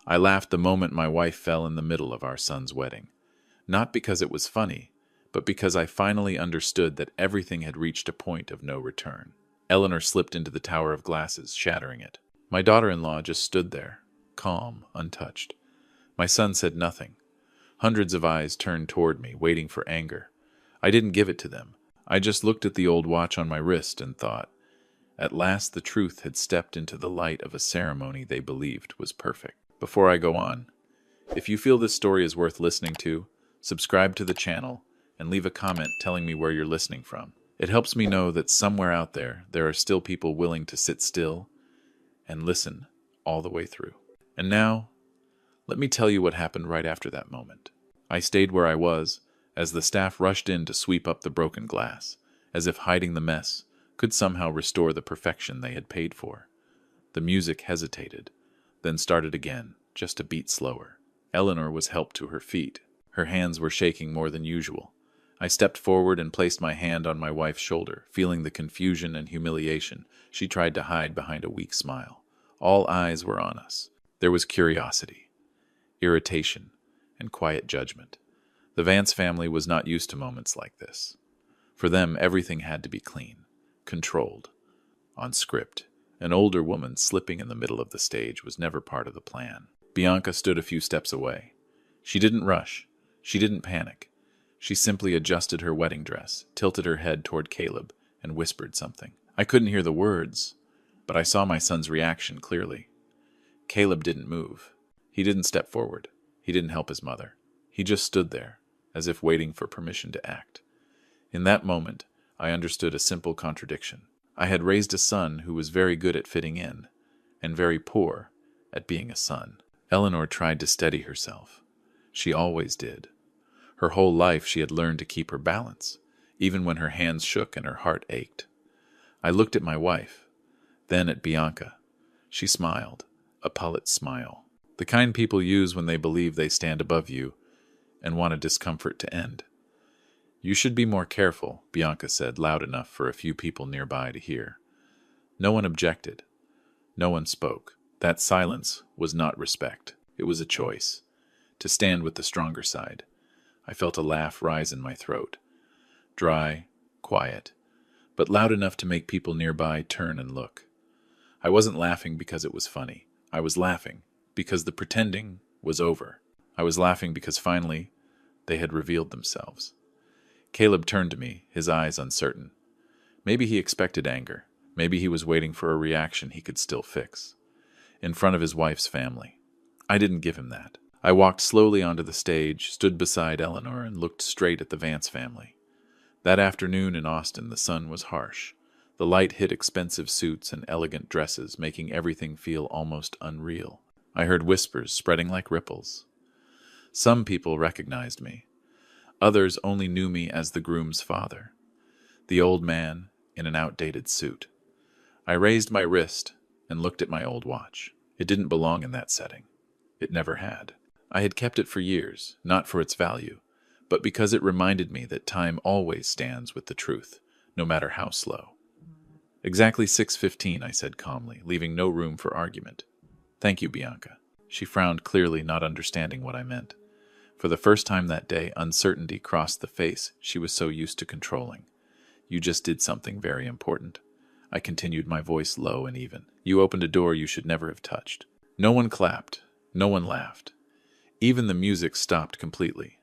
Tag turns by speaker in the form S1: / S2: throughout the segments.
S1: I laughed the moment my wife fell in the middle of our son's wedding. Not because it was funny, but because I finally understood that everything had reached a point of no return. Eleanor slipped into the tower of glasses, shattering it. My daughter-in-law just stood there, calm, untouched. My son said nothing. Hundreds of eyes turned toward me, waiting for anger. I didn't give it to them. I just looked at the old watch on my wrist and thought, at last the truth had stepped into the light of a ceremony they believed was perfect. Before I go on, if you feel this story is worth listening to, subscribe to the channel and leave a comment telling me where you're listening from. It helps me know that somewhere out there are still people willing to sit still and listen all the way through. And now, let me tell you what happened right after that moment. I stayed where I was as the staff rushed in to sweep up the broken glass, as if hiding the mess could somehow restore the perfection they had paid for. The music hesitated, then started again, just a beat slower. Eleanor was helped to her feet. Her hands were shaking more than usual. I stepped forward and placed my hand on my wife's shoulder, feeling the confusion and humiliation she tried to hide behind a weak smile. All eyes were on us. There was curiosity, irritation, and quiet judgment. The Vance family was not used to moments like this. For them, everything had to be clean, controlled, on script. An older woman slipping in the middle of the stage was never part of the plan. Bianca stood a few steps away. She didn't rush. She didn't panic. She simply adjusted her wedding dress, tilted her head toward Caleb, and whispered something. I couldn't hear the words, but I saw my son's reaction clearly. Caleb didn't move. He didn't step forward. He didn't help his mother. He just stood there, as if waiting for permission to act. In that moment, I understood a simple contradiction. I had raised a son who was very good at fitting in, and very poor at being a son. Eleanor tried to steady herself. She always did. Her whole life she had learned to keep her balance, even when her hands shook and her heart ached. I looked at my wife, then at Bianca. She smiled, a pullet smile. The kind people use when they believe they stand above you and want a discomfort to end. You should be more careful, Bianca said, loud enough for a few people nearby to hear. No one objected. No one spoke. That silence was not respect. It was a choice. To stand with the stronger side. I felt a laugh rise in my throat. Dry, quiet, but loud enough to make people nearby turn and look. I wasn't laughing because it was funny. I was laughing because the pretending was over. I was laughing because finally they had revealed themselves. Caleb turned to me, his eyes uncertain. Maybe he expected anger. Maybe he was waiting for a reaction he could still fix. In front of his wife's family. I didn't give him that. I walked slowly onto the stage, stood beside Eleanor, and looked straight at the Vance family. That afternoon in Austin, the sun was harsh. The light hit expensive suits and elegant dresses, making everything feel almost unreal. I heard whispers spreading like ripples. Some people recognized me. Others only knew me as the groom's father, the old man in an outdated suit. I raised my wrist and looked at my old watch. It didn't belong in that setting. It never had. I had kept it for years, not for its value, but because it reminded me that time always stands with the truth, no matter how slow. Exactly 6:15, I said calmly, leaving no room for argument. Thank you, Bianca. She frowned clearly, not understanding what I meant. For the first time that day, uncertainty crossed the face she was so used to controlling. You just did something very important. I continued, my voice low and even. You opened a door you should never have touched. No one clapped. No one laughed. Even the music stopped completely.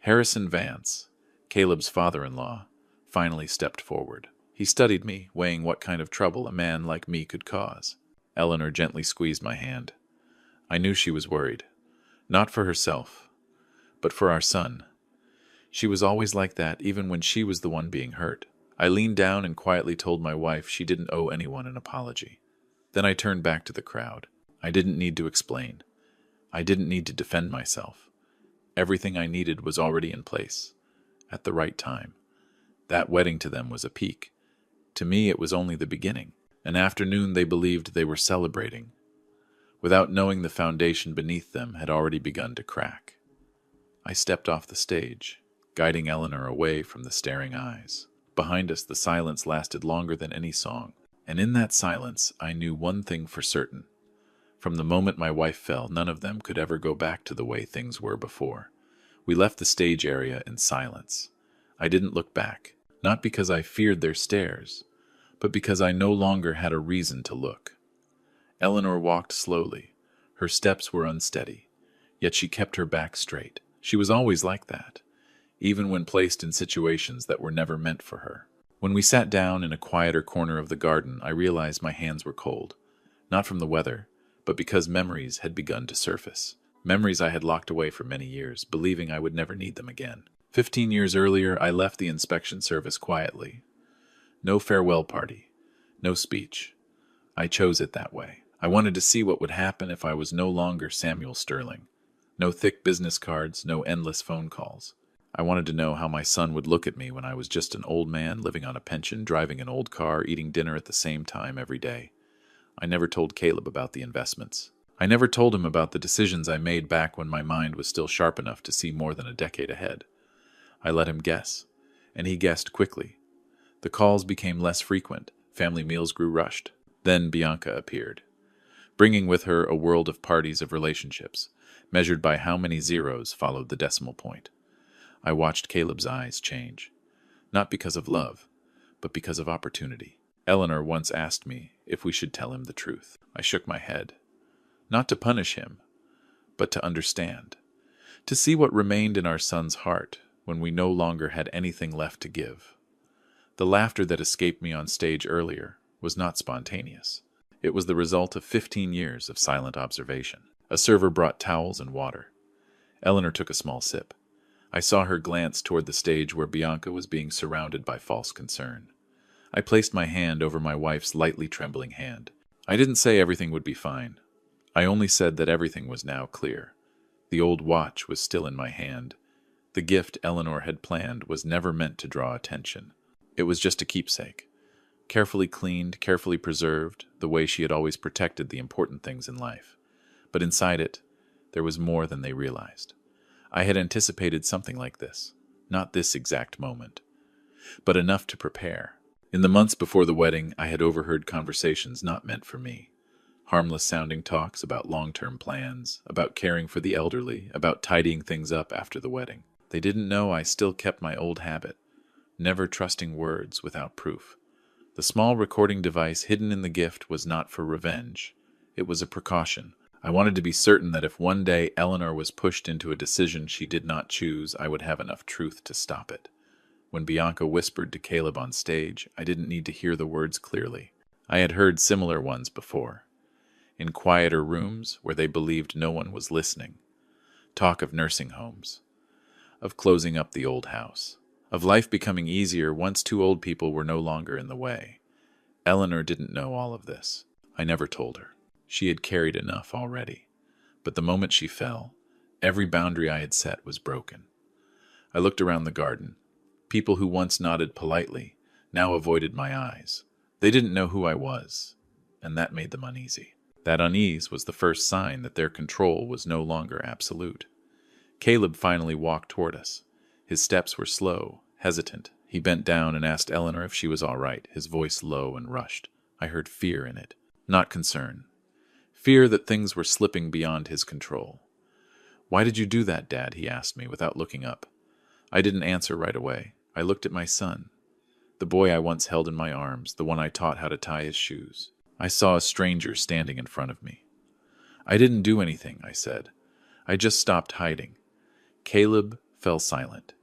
S1: Harrison Vance, Caleb's father-in-law, finally stepped forward. He studied me, weighing what kind of trouble a man like me could cause. Eleanor gently squeezed my hand. I knew she was worried. Not for herself, but for our son. She was always like that, even when she was the one being hurt. I leaned down and quietly told my wife she didn't owe anyone an apology. Then I turned back to the crowd. I didn't need to explain. I didn't need to defend myself. Everything I needed was already in place, at the right time. That wedding to them was a peak. To me, it was only the beginning. An afternoon they believed they were celebrating, without knowing the foundation beneath them had already begun to crack. I stepped off the stage, guiding Eleanor away from the staring eyes. Behind us, the silence lasted longer than any song, and in that silence I knew one thing for certain. From the moment my wife fell, none of them could ever go back to the way things were before. We left the stage area in silence. I didn't look back, not because I feared their stares, but because I no longer had a reason to look. Eleanor walked slowly. Her steps were unsteady, yet she kept her back straight. She was always like that, even when placed in situations that were never meant for her. When we sat down in a quieter corner of the garden, I realized my hands were cold, not from the weather, but because memories had begun to surface. Memories I had locked away for many years, believing I would never need them again. 15 years earlier, I left the inspection service quietly. No farewell party, no speech. I chose it that way. I wanted to see what would happen if I was no longer Samuel Sterling. No thick business cards, no endless phone calls. I wanted to know how my son would look at me when I was just an old man living on a pension, driving an old car, eating dinner at the same time every day. I never told Caleb about the investments. I never told him about the decisions I made back when my mind was still sharp enough to see more than a decade ahead. I let him guess, and he guessed quickly. The calls became less frequent, family meals grew rushed. Then Bianca appeared, bringing with her a world of parties of relationships, measured by how many zeros followed the decimal point. I watched Caleb's eyes change, not because of love, but because of opportunity. Eleanor once asked me if we should tell him the truth. I shook my head. Not to punish him, but to understand. To see what remained in our son's heart when we no longer had anything left to give. The laughter that escaped me on stage earlier was not spontaneous. It was the result of 15 years of silent observation. A server brought towels and water. Eleanor took a small sip. I saw her glance toward the stage where Bianca was being surrounded by false concern. I placed my hand over my wife's lightly trembling hand. I didn't say everything would be fine. I only said that everything was now clear. The old watch was still in my hand. The gift Eleanor had planned was never meant to draw attention. It was just a keepsake. Carefully cleaned, carefully preserved, the way she had always protected the important things in life. But inside it, there was more than they realized. I had anticipated something like this. Not this exact moment, but enough to prepare. In the months before the wedding, I had overheard conversations not meant for me. Harmless-sounding talks about long-term plans, about caring for the elderly, about tidying things up after the wedding. They didn't know I still kept my old habit, never trusting words without proof. The small recording device hidden in the gift was not for revenge. It was a precaution. I wanted to be certain that if one day Eleanor was pushed into a decision she did not choose, I would have enough truth to stop it. When Bianca whispered to Caleb on stage, I didn't need to hear the words clearly. I had heard similar ones before. In quieter rooms where they believed no one was listening. Talk of nursing homes. Of closing up the old house. Of life becoming easier once two old people were no longer in the way. Eleanor didn't know all of this. I never told her. She had carried enough already. But the moment she fell, every boundary I had set was broken. I looked around the garden. People who once nodded politely now avoided my eyes. They didn't know who I was, and that made them uneasy. That unease was the first sign that their control was no longer absolute. Caleb finally walked toward us. His steps were slow, hesitant. He bent down and asked Eleanor if she was all right, his voice low and rushed. I heard fear in it, not concern. Fear that things were slipping beyond his control. "Why did you do that, Dad?" he asked me without looking up. I didn't answer right away. I looked at my son, the boy I once held in my arms, the one I taught how to tie his shoes. I saw a stranger standing in front of me. "I didn't do anything," I said. "I just stopped hiding." Caleb fell silent.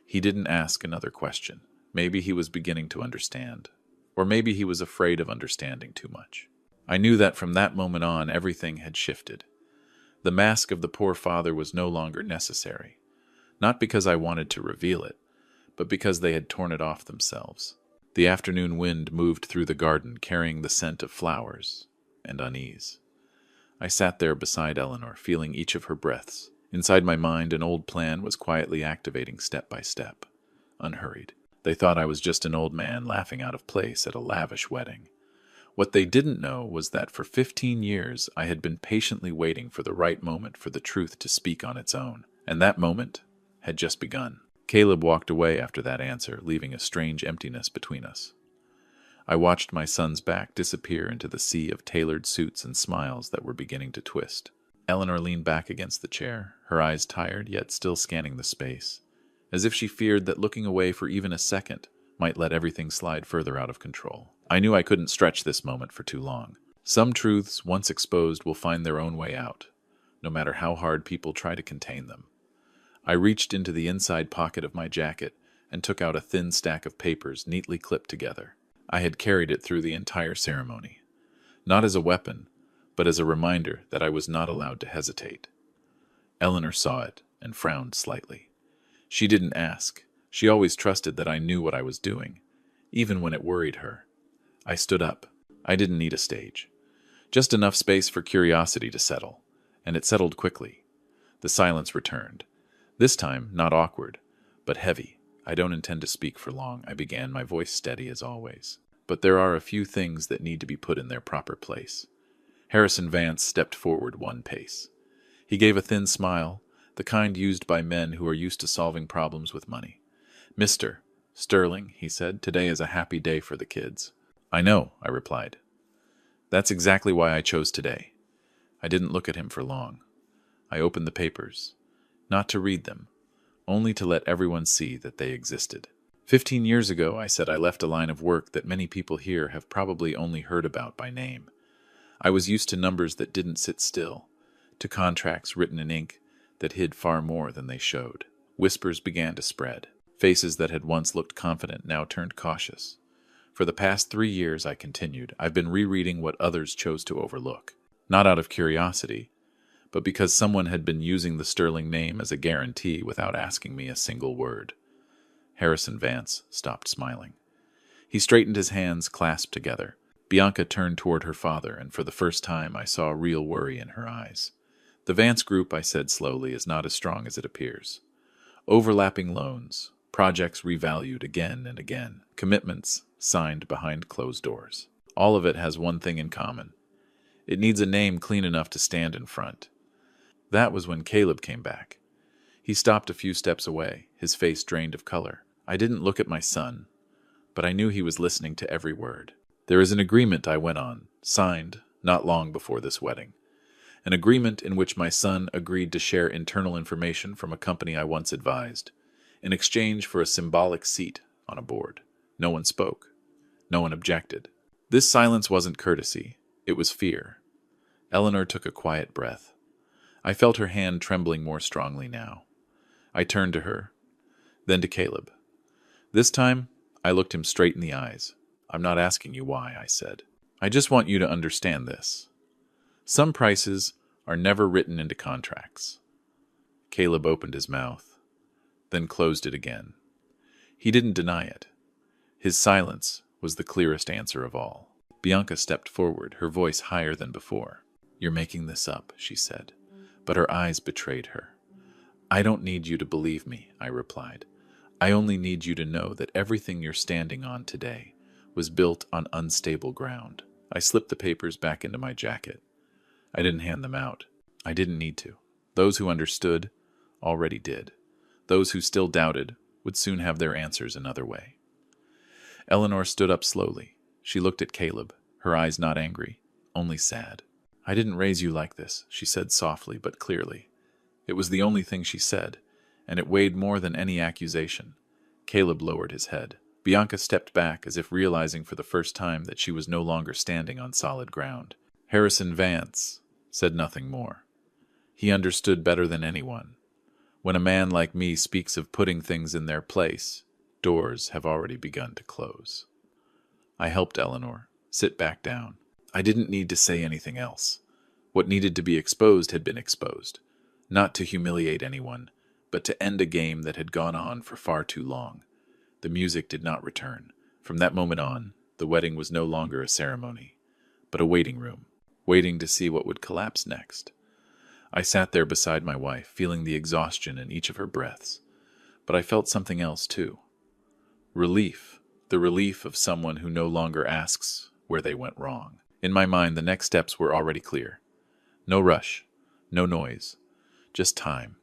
S1: He didn't ask another question. Maybe he was beginning to understand, or maybe he was afraid of understanding too much. I knew that from that moment on, everything had shifted. The mask of the poor father was no longer necessary, not because I wanted to reveal it, but because they had torn it off themselves. The afternoon wind moved through the garden, carrying the scent of flowers and unease. I sat there beside Eleanor, feeling each of her breaths. Inside my mind, an old plan was quietly activating step by step, unhurried. They thought I was just an old man laughing out of place at a lavish wedding. What they didn't know was that for 15 years I had been patiently waiting for the right moment for the truth to speak on its own, and that moment had just begun. Caleb walked away after that answer, leaving a strange emptiness between us. I watched my son's back disappear into the sea of tailored suits and smiles that were beginning to twist. Eleanor leaned back against the chair, her eyes tired yet still scanning the space, as if she feared that looking away for even a second might let everything slide further out of control. I knew I couldn't stretch this moment for too long. Some truths, once exposed, will find their own way out, no matter how hard people try to contain them. I reached into the inside pocket of my jacket and took out a thin stack of papers neatly clipped together. I had carried it through the entire ceremony, not as a weapon, but as a reminder that I was not allowed to hesitate. Eleanor saw it and frowned slightly. She didn't ask. She always trusted that I knew what I was doing, even when it worried her. I stood up. I didn't need a stage. Just enough space for curiosity to settle, and it settled quickly. The silence returned. This time, not awkward, but heavy. I don't intend to speak for long, I began, my voice steady as always. But there are a few things that need to be put in their proper place. Harrison Vance stepped forward one pace. He gave a thin smile, the kind used by men who are used to solving problems with money. "Mr. Sterling," he said, "today is a happy day for the kids." "I know," I replied. "That's exactly why I chose today." I didn't look at him for long. I opened the papers, not to read them, only to let everyone see that they existed. 15 years ago, I said, I left a line of work that many people here have probably only heard about by name. I was used to numbers that didn't sit still, to contracts written in ink that hid far more than they showed. Whispers began to spread. Faces that had once looked confident now turned cautious. For the past 3 years, I continued, I've been rereading what others chose to overlook. Not out of curiosity, but because someone had been using the Sterling name as a guarantee without asking me a single word. Harrison Vance stopped smiling. He straightened his hands clasped together. Bianca turned toward her father, and for the first time I saw real worry in her eyes. The Vance Group, I said slowly, is not as strong as it appears. Overlapping loans, projects revalued again and again, commitments signed behind closed doors. All of it has one thing in common. It needs a name clean enough to stand in front. That was when Caleb came back. He stopped a few steps away, his face drained of color. I didn't look at my son, but I knew he was listening to every word. There is an agreement, I went on, signed not long before this wedding. An agreement in which my son agreed to share internal information from a company I once advised, in exchange for a symbolic seat on a board. No one spoke. No one objected. This silence wasn't courtesy. It was fear. Eleanor took a quiet breath. I felt her hand trembling more strongly now. I turned to her, then to Caleb. This time, I looked him straight in the eyes. I'm not asking you why, I said. I just want you to understand this. Some prices are never written into contracts. Caleb opened his mouth, then closed it again. He didn't deny it. His silence was the clearest answer of all. Bianca stepped forward, her voice higher than before. You're making this up, she said, but her eyes betrayed her. I don't need you to believe me, I replied. I only need you to know that everything you're standing on today was built on unstable ground. I slipped the papers back into my jacket. I didn't hand them out. I didn't need to. Those who understood already did. Those who still doubted would soon have their answers another way. Eleanor stood up slowly. She looked at Caleb, her eyes not angry, only sad. I didn't raise you like this, she said softly but clearly. It was the only thing she said, and it weighed more than any accusation. Caleb lowered his head. Bianca stepped back as if realizing for the first time that she was no longer standing on solid ground. Harrison Vance said nothing more. He understood better than anyone. When a man like me speaks of putting things in their place, doors have already begun to close. I helped Eleanor sit back down. I didn't need to say anything else. What needed to be exposed had been exposed, not to humiliate anyone, but to end a game that had gone on for far too long. The music did not return. From that moment on, the wedding was no longer a ceremony, but a waiting room, waiting to see what would collapse next. I sat there beside my wife, feeling the exhaustion in each of her breaths, but I felt something else too. Relief, the relief of someone who no longer asks where they went wrong. In my mind, the next steps were already clear. No rush, no noise, just time,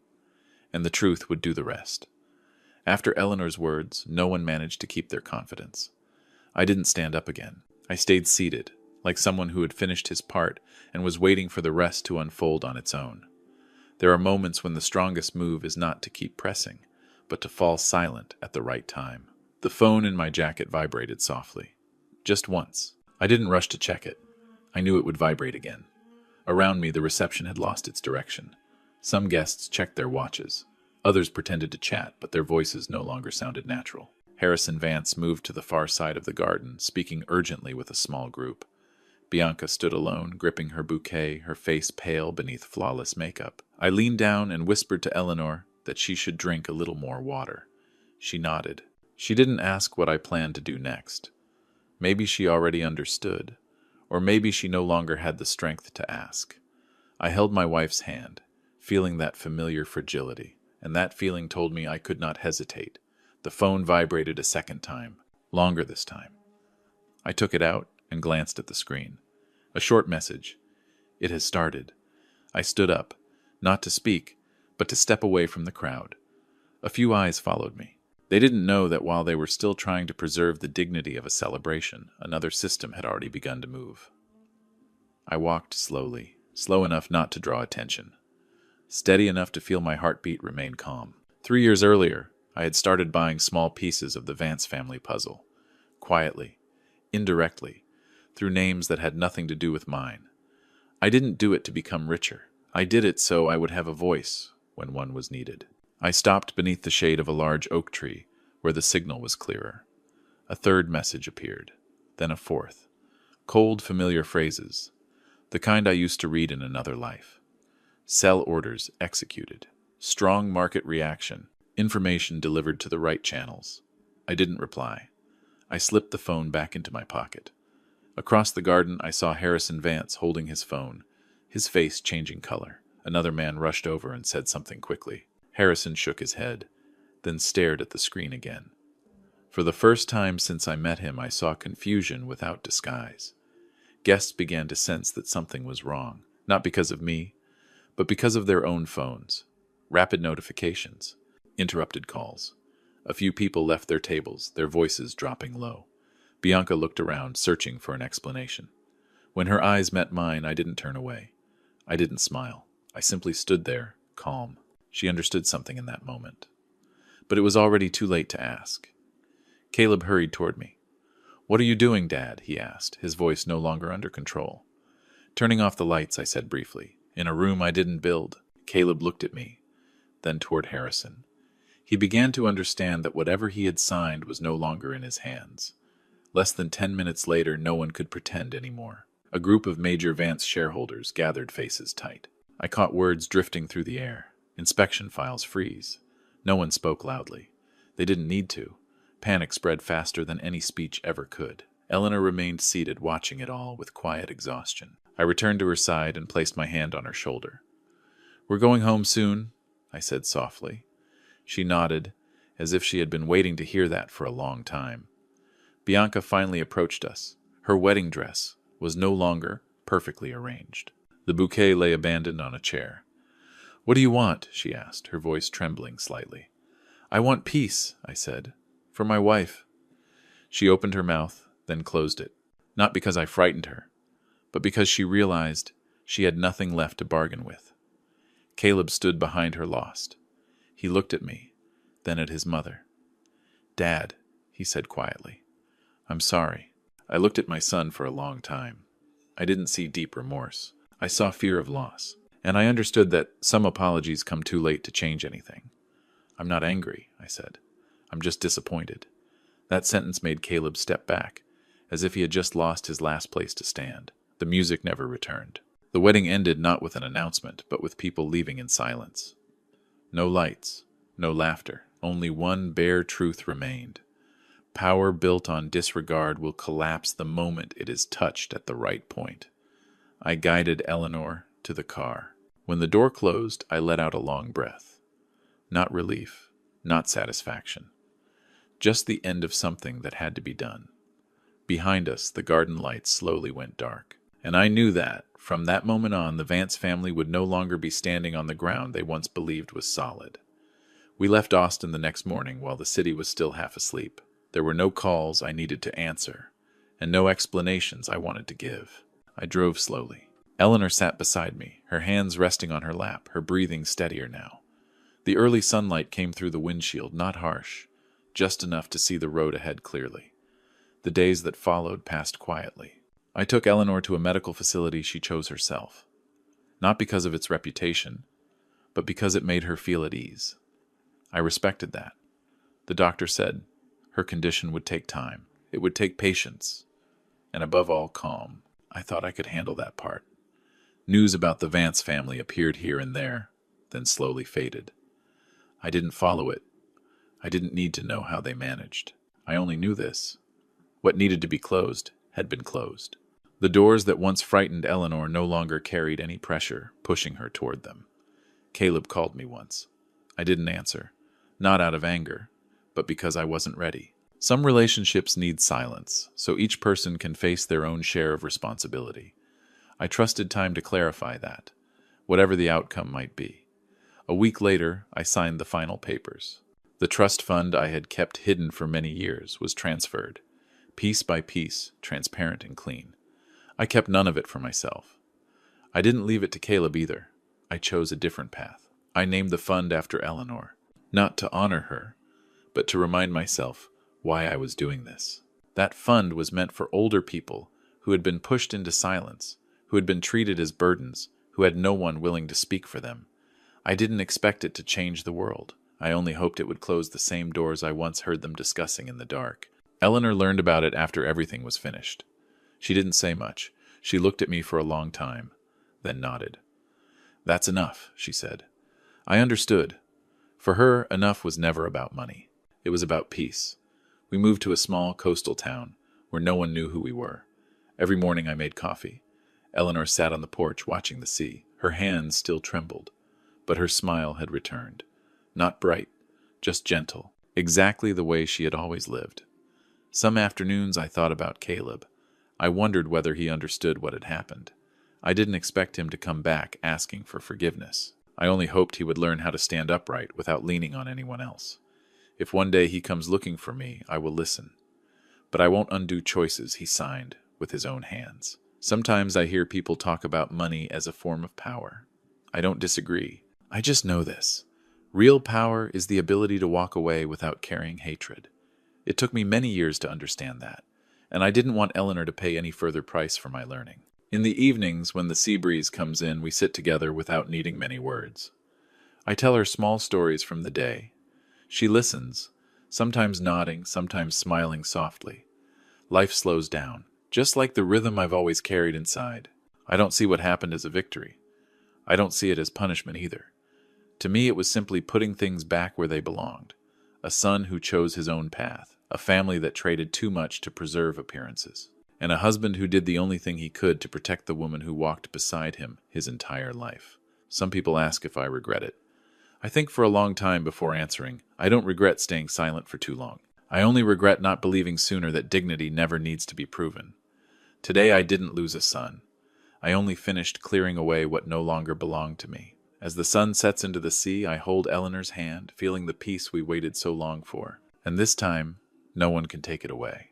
S1: and the truth would do the rest. After Eleanor's words, no one managed to keep their confidence. I didn't stand up again. I stayed seated, like someone who had finished his part and was waiting for the rest to unfold on its own. There are moments when the strongest move is not to keep pressing, but to fall silent at the right time. The phone in my jacket vibrated softly. Just once. I didn't rush to check it. I knew it would vibrate again. Around me, the reception had lost its direction. Some guests checked their watches. Others pretended to chat, but their voices no longer sounded natural. Harrison Vance moved to the far side of the garden, speaking urgently with a small group. Bianca stood alone, gripping her bouquet, her face pale beneath flawless makeup. I leaned down and whispered to Eleanor that she should drink a little more water. She nodded. She didn't ask what I planned to do next. Maybe she already understood, or maybe she no longer had the strength to ask. I held my wife's hand, feeling that familiar fragility, and that feeling told me I could not hesitate. The phone vibrated a second time, longer this time. I took it out and glanced at the screen. A short message. It has started. I stood up, not to speak, but to step away from the crowd. A few eyes followed me. They didn't know that while they were still trying to preserve the dignity of a celebration, another system had already begun to move. I walked slowly, slow enough not to draw attention, steady enough to feel my heartbeat remain calm. 3 years earlier, I had started buying small pieces of the Vance family puzzle, quietly, indirectly, through names that had nothing to do with mine. I didn't do it to become richer. I did it so I would have a voice when one was needed. I stopped beneath the shade of a large oak tree, where the signal was clearer. A third message appeared, then a fourth. Cold, familiar phrases, the kind I used to read in another life. Sell orders executed. Strong market reaction. Information delivered to the right channels. I didn't reply. I slipped the phone back into my pocket. Across the garden, I saw Harrison Vance holding his phone, his face changing color. Another man rushed over and said something quickly. Harrison shook his head, then stared at the screen again. For the first time since I met him, I saw confusion without disguise. Guests began to sense that something was wrong, not because of me, but because of their own phones. Rapid notifications, interrupted calls. A few people left their tables, their voices dropping low. Bianca looked around, searching for an explanation. When her eyes met mine, I didn't turn away. I didn't smile. I simply stood there, calm. She understood something in that moment. But it was already too late to ask. Caleb hurried toward me. "What are you doing, Dad?" he asked, his voice no longer under control. "Turning off the lights," I said briefly. "In a room I didn't build." Caleb looked at me, then toward Harrison. He began to understand that whatever he had signed was no longer in his hands. Less than 10 minutes later, no one could pretend anymore. A group of major Vance shareholders gathered, faces tight. I caught words drifting through the air. Inspection files freeze. No one spoke loudly. They didn't need to. Panic spread faster than any speech ever could. Eleanor remained seated, watching it all with quiet exhaustion. I returned to her side and placed my hand on her shoulder. "We're going home soon," I said softly. She nodded, as if she had been waiting to hear that for a long time. Bianca finally approached us. Her wedding dress was no longer perfectly arranged. The bouquet lay abandoned on a chair. "What do you want?" she asked, her voice trembling slightly. "I want peace," I said. "For my wife." She opened her mouth, then closed it. Not because I frightened her, but because she realized she had nothing left to bargain with. Caleb stood behind her, lost. He looked at me, then at his mother. "Dad," he said quietly, "I'm sorry." I looked at my son for a long time. I didn't see deep remorse. I saw fear of loss. And I understood that some apologies come too late to change anything. "I'm not angry," I said. "I'm just disappointed." That sentence made Caleb step back, as if he had just lost his last place to stand. The music never returned. The wedding ended not with an announcement, but with people leaving in silence. No lights, no laughter, only one bare truth remained. Power built on disregard will collapse the moment it is touched at the right point. I guided Eleanor to the car. When the door closed, I let out a long breath. Not relief, not satisfaction. Just the end of something that had to be done. Behind us, the garden lights slowly went dark. And I knew that, from that moment on, the Vance family would no longer be standing on the ground they once believed was solid. We left Austin the next morning while the city was still half asleep. There were no calls I needed to answer, and no explanations I wanted to give. I drove slowly. Eleanor sat beside me, her hands resting on her lap, her breathing steadier now. The early sunlight came through the windshield, not harsh, just enough to see the road ahead clearly. The days that followed passed quietly. I took Eleanor to a medical facility she chose herself. Not because of its reputation, but because it made her feel at ease. I respected that. The doctor said her condition would take time. It would take patience. And above all, calm. I thought I could handle that part. News about the Vance family appeared here and there, then slowly faded. I didn't follow it. I didn't need to know how they managed. I only knew this. What needed to be closed had been closed. The doors that once frightened Eleanor no longer carried any pressure, pushing her toward them. Caleb called me once. I didn't answer, not out of anger, but because I wasn't ready. Some relationships need silence, so each person can face their own share of responsibility. I trusted time to clarify that, whatever the outcome might be. A week later, I signed the final papers. The trust fund I had kept hidden for many years was transferred, piece by piece, transparent and clean. I kept none of it for myself. I didn't leave it to Caleb either. I chose a different path. I named the fund after Eleanor, not to honor her, but to remind myself why I was doing this. That fund was meant for older people who had been pushed into silence, who had been treated as burdens, who had no one willing to speak for them. I didn't expect it to change the world. I only hoped it would close the same doors I once heard them discussing in the dark. Eleanor learned about it after everything was finished. She didn't say much. She looked at me for a long time, then nodded. "That's enough," she said. I understood. For her, enough was never about money. It was about peace. We moved to a small coastal town where no one knew who we were. Every morning I made coffee. Eleanor sat on the porch watching the sea. Her hands still trembled, but her smile had returned. Not bright, just gentle, exactly the way she had always lived. Some afternoons I thought about Caleb. I wondered whether he understood what had happened. I didn't expect him to come back asking for forgiveness. I only hoped he would learn how to stand upright without leaning on anyone else. If one day he comes looking for me, I will listen. But I won't undo choices he signed with his own hands. Sometimes I hear people talk about money as a form of power. I don't disagree. I just know this. Real power is the ability to walk away without carrying hatred. It took me many years to understand that, and I didn't want Eleanor to pay any further price for my learning. In the evenings, when the sea breeze comes in, we sit together without needing many words. I tell her small stories from the day. She listens, sometimes nodding, sometimes smiling softly. Life slows down, just like the rhythm I've always carried inside. I don't see what happened as a victory. I don't see it as punishment either. To me, it was simply putting things back where they belonged. A son who chose his own path, a family that traded too much to preserve appearances, and a husband who did the only thing he could to protect the woman who walked beside him his entire life. Some people ask if I regret it. I think for a long time before answering. I don't regret staying silent for too long. I only regret not believing sooner that dignity never needs to be proven. Today I didn't lose a son. I only finished clearing away what no longer belonged to me. As the sun sets into the sea, I hold Eleanor's hand, feeling the peace we waited so long for. And this time, no one can take it away.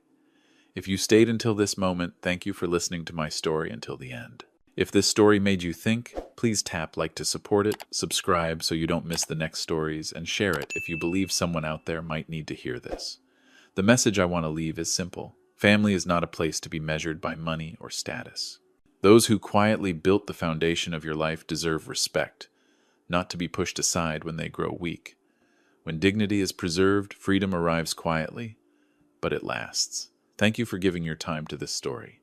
S1: If you stayed until this moment, thank you for listening to my story until the end. If this story made you think, please tap like to support it, subscribe so you don't miss the next stories, and share it if you believe someone out there might need to hear this. The message I want to leave is simple. Family is not a place to be measured by money or status. Those who quietly built the foundation of your life deserve respect, not to be pushed aside when they grow weak. When dignity is preserved, freedom arrives quietly, but it lasts. Thank you for giving your time to this story.